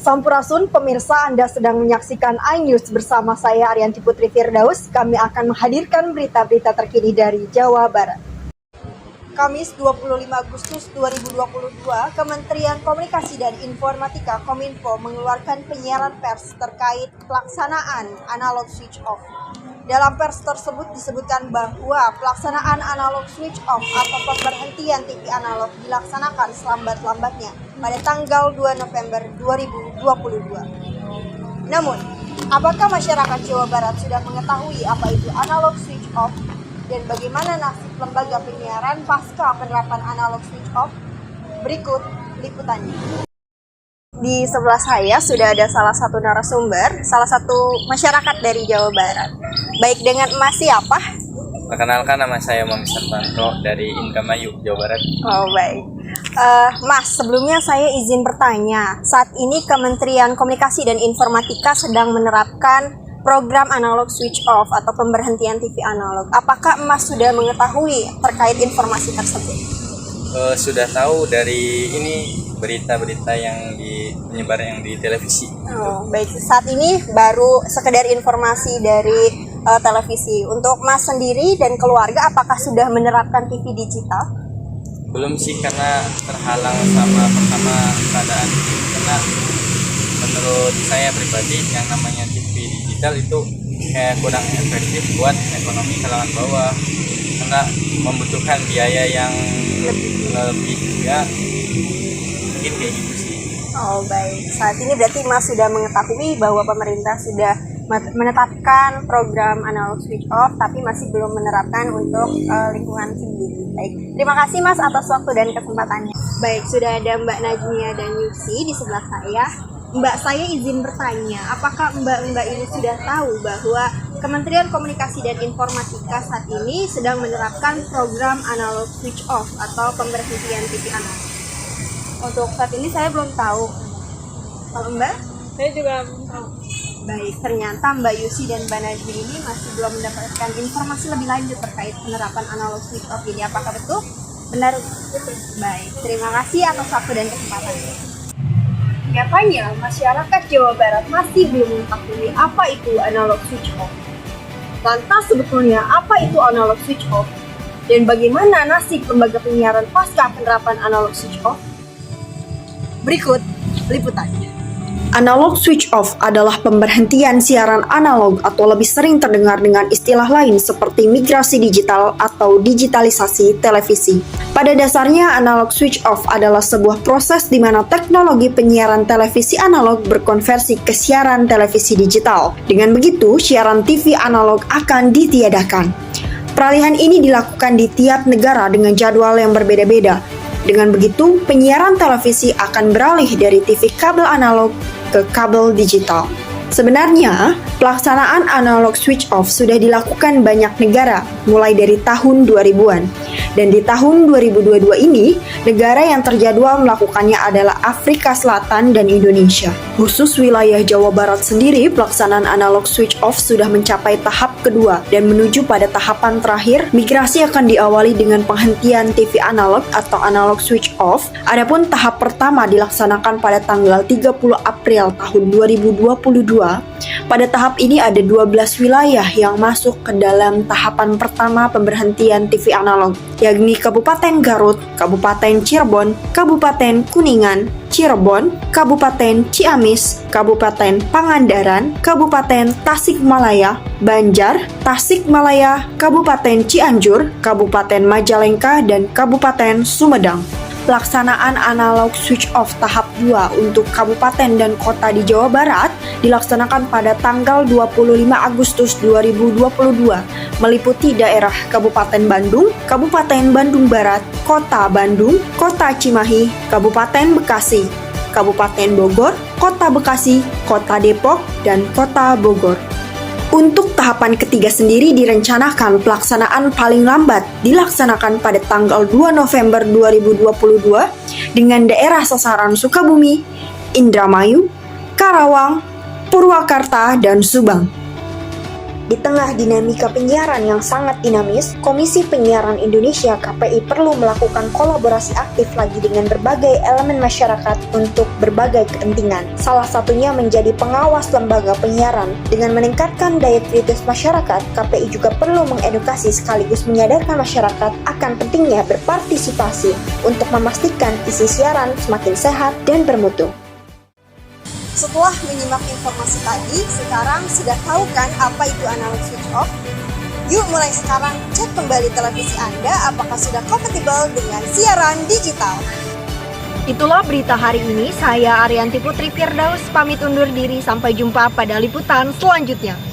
Sampurasun, pemirsa, Anda sedang menyaksikan iNews bersama saya Arianti Putri Firdaus. Kami akan menghadirkan berita-berita terkini dari Jawa Barat. Kamis 25 Agustus 2022, Kementerian Komunikasi dan Informatika Kominfo mengeluarkan penyiaran pers terkait pelaksanaan analog switch off. Dalam pers tersebut disebutkan bahwa pelaksanaan analog switch off atau pemberhentian TV analog dilaksanakan selambat-lambatnya pada tanggal 2 November 2022. Namun, apakah masyarakat Jawa Barat sudah mengetahui apa itu analog switch off dan bagaimana nasib lembaga penyiaran pasca penerapan analog switch off? Berikut liputannya. Di sebelah saya sudah ada salah satu narasumber, salah satu masyarakat dari Jawa Barat. Baik, dengan Mas siapa? Perkenalkan, nama saya Muhammad Sartanto dari Indramayu, Jawa Barat. Oh, baik. Mas, sebelumnya saya izin bertanya. Saat ini Kementerian Komunikasi dan Informatika sedang menerapkan program analog switch off atau pemberhentian TV analog. Apakah Mas sudah mengetahui terkait informasi tersebut? Sudah tahu dari ini berita-berita yang menyebar yang di televisi. Oh, baik. Saat ini baru sekedar informasi dari televisi. Untuk Mas sendiri dan keluarga, apakah sudah menerapkan TV digital? Belum sih, karena terhalang sama pertama keadaan. Karena menurut saya pribadi yang namanya TV digital itu kayak kurang efektif buat ekonomi kalangan bawah, karena membutuhkan biaya yang lebih ya gitu sih. Oh, baik. Saat ini berarti Mas sudah mengetahui bahwa pemerintah sudah menetapkan program analog switch off, tapi masih belum menerapkan untuk lingkungan sendiri. Baik, terima kasih Mas atas waktu dan kesempatannya. Baik, sudah ada Mbak Najmia dan Yusi di sebelah saya. Mbak, saya izin bertanya, apakah Mbak ini sudah tahu bahwa Kementerian Komunikasi dan Informatika saat ini sedang menerapkan program analog switch off atau pemberhentian TV analog? Untuk saat ini saya belum tahu. Kalau Mbak? Saya juga belum tahu. Baik, ternyata Mbak Yusi dan Mbak Najmi ini masih belum mendapatkan informasi lebih lanjut terkait penerapan analog switch off ini. Apakah betul? Benar? Betul. Baik, terima kasih atas waktu dan kesempatannya. Nyatanya, masyarakat Jawa Barat masih belum mengetahui apa itu analog switch off. Lantas sebetulnya apa itu analog switch off? Dan bagaimana nasib lembaga penyiaran pasca penerapan analog switch off? Berikut liputannya. Analog switch off adalah pemberhentian siaran analog atau lebih sering terdengar dengan istilah lain seperti migrasi digital atau digitalisasi televisi. Pada dasarnya, analog switch off adalah sebuah proses di mana teknologi penyiaran televisi analog berkonversi ke siaran televisi digital. Dengan begitu, siaran TV analog akan ditiadakan. Peralihan ini dilakukan di tiap negara dengan jadwal yang berbeda-beda. Dengan begitu, penyiaran televisi akan beralih dari TV kabel analog ke kabel digital. Sebenarnya, pelaksanaan analog switch off sudah dilakukan banyak negara mulai dari tahun 2000-an. Dan di tahun 2022 ini, negara yang terjadwal melakukannya adalah Afrika Selatan dan Indonesia. Khusus wilayah Jawa Barat sendiri, pelaksanaan analog switch off sudah mencapai tahap kedua dan menuju pada tahapan terakhir, migrasi akan diawali dengan penghentian TV analog atau analog switch off. Adapun tahap pertama dilaksanakan pada tanggal 30 April tahun 2022. Pada tahap ini ada 12 wilayah yang masuk ke dalam tahapan pertama pemberhentian TV analog, yakni Kabupaten Garut, Kabupaten Cirebon, Kabupaten Kuningan, Cirebon, Kabupaten Ciamis, Kabupaten Pangandaran, Kabupaten Tasikmalaya, Banjar, Tasikmalaya, Kabupaten Cianjur, Kabupaten Majalengka, dan Kabupaten Sumedang. Pelaksanaan analog switch off tahap 2 untuk kabupaten dan kota di Jawa Barat dilaksanakan pada tanggal 25 Agustus 2022, meliputi daerah Kabupaten Bandung, Kabupaten Bandung Barat, Kota Bandung, Kota Cimahi, Kabupaten Bekasi, Kabupaten Bogor, Kota Bekasi, Kota Depok, dan Kota Bogor. Untuk tahapan ketiga sendiri direncanakan pelaksanaan paling lambat dilaksanakan pada tanggal 2 November 2022 dengan daerah sasaran Sukabumi, Indramayu, Karawang, Purwakarta, dan Subang. Di tengah dinamika penyiaran yang sangat dinamis, Komisi Penyiaran Indonesia (KPI) perlu melakukan kolaborasi aktif lagi dengan berbagai elemen masyarakat untuk berbagai kepentingan. Salah satunya menjadi pengawas lembaga penyiaran. Dengan meningkatkan daya kritis masyarakat, KPI juga perlu mengedukasi sekaligus menyadarkan masyarakat akan pentingnya berpartisipasi untuk memastikan isi siaran semakin sehat dan bermutu. Setelah menyimak informasi tadi, sekarang sudah tahu kan apa itu analog switch off? Yuk mulai sekarang cek kembali televisi Anda apakah sudah kompatibel dengan siaran digital. Itulah berita hari ini. Saya Arianti Putri Firdaus pamit undur diri. Sampai jumpa pada liputan selanjutnya.